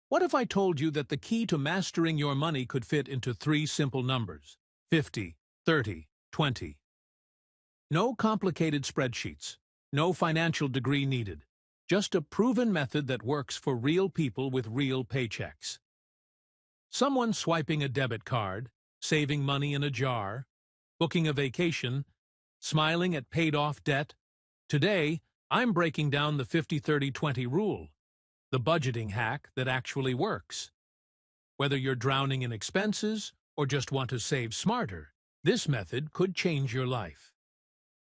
What if I told you that the key to mastering your money could fit into three simple numbers: 50, 30, 20? No complicated spreadsheets, no financial degree needed, just a proven method that works for real people with real paychecks. Someone swiping a debit card, saving money in a jar, booking a vacation, smiling at paid-off debt. Today, I'm breaking down the 50-30-20 rule, the budgeting hack that actually works. Whether you're drowning in expenses or just want to save smarter, this method could change your life.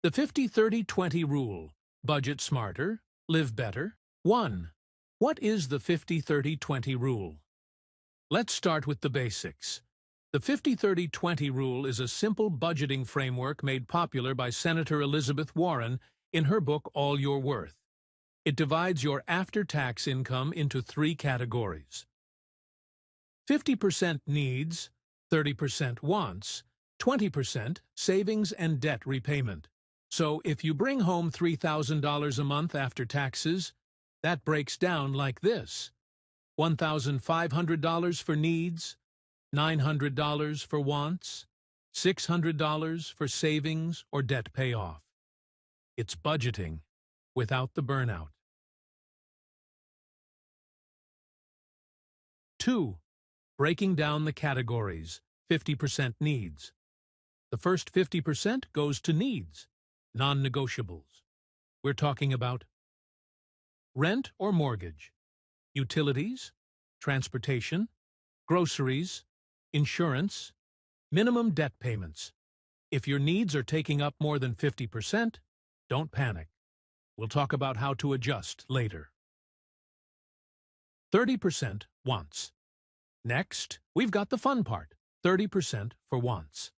The 50-30-20 rule: budget smarter, live better. 1. What is the 50-30-20 rule? Let's start with the basics. The 50-30-20 rule is a simple budgeting framework made popular by Senator Elizabeth Warren in her book All Your Worth. It divides your after-tax income into three categories: 50% needs, 30% wants, 20% savings and debt repayment. So if you bring home $3,000 a month after taxes, that breaks down like this: $1,500 for needs, $900 for wants, $600 for savings or debt payoff. It's budgeting without the burnout. 2. Breaking down the categories: 50% needs. The first 50% goes to needs, non-negotiables. We're talking about rent or mortgage, utilities, transportation, groceries, insurance, minimum debt payments. If your needs are taking up more than 50%, don't panic. We'll talk about how to adjust later. 30% wants. Next, we've got the fun part: 30% for wants.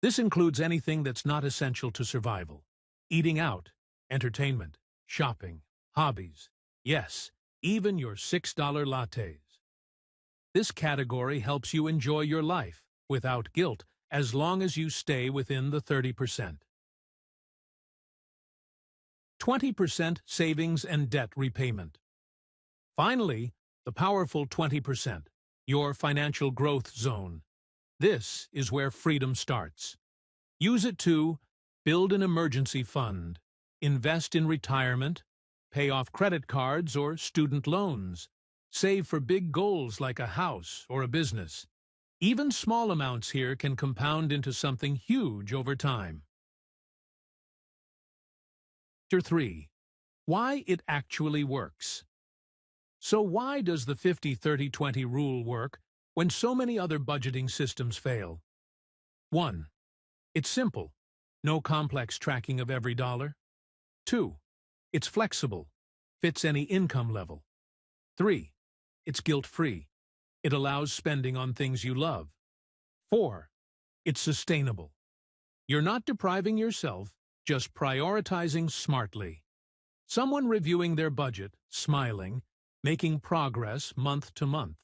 This includes anything that's not essential to survival: eating out, entertainment, shopping, hobbies, yes, even your $6 lattes. This category helps you enjoy your life without guilt, as long as you stay within the 30%. 20% savings and debt repayment. Finally, the powerful 20%, your financial growth zone. This is where freedom starts. Use it to build an emergency fund, invest in retirement, pay off credit cards or student loans, save for big goals like a house or a business. Even small amounts here can compound into something huge over time. Chapter 3. Why it actually works. So why does the 50-30-20 rule work when so many other budgeting systems fail? 1. It's simple. No complex tracking of every dollar. 2. It's flexible. Fits any income level. 3. It's guilt-free. It allows spending on things you love. 4. It's sustainable. You're not depriving yourself, just prioritizing smartly. Someone reviewing their budget, smiling, making progress month to month.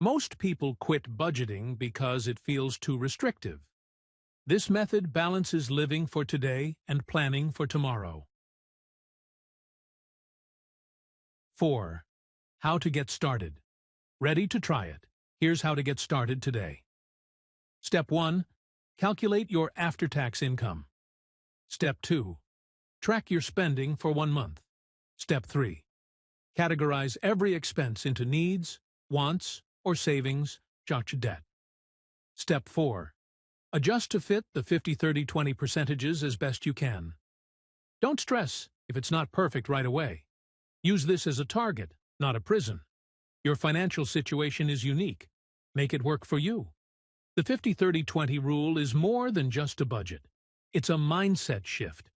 Most people quit budgeting because it feels too restrictive. This method balances living for today and planning for tomorrow. 4. How to get started. Ready to try it? Here's how to get started today. Step 1. Calculate your after-tax income. Step 2. Track your spending for 1 month. Step 3. Categorize every expense into needs, wants, or savings, debt. Step 4. Adjust to fit the 50-30-20 percentages as best you can. Don't stress if it's not perfect right away. Use this as a target, not a prison. Your financial situation is unique. Make it work for you. The 50-30-20 rule is more than just a budget. It's a mindset shift.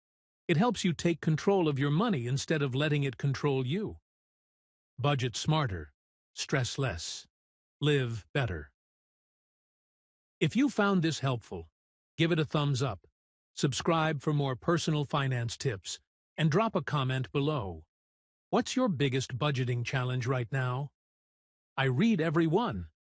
It helps you take control of your money instead of letting it control you. Budget smarter, stress less, live better. If you found this helpful, give it a thumbs up, subscribe for more personal finance tips, and drop a comment below. What's your biggest budgeting challenge right now? I read every one.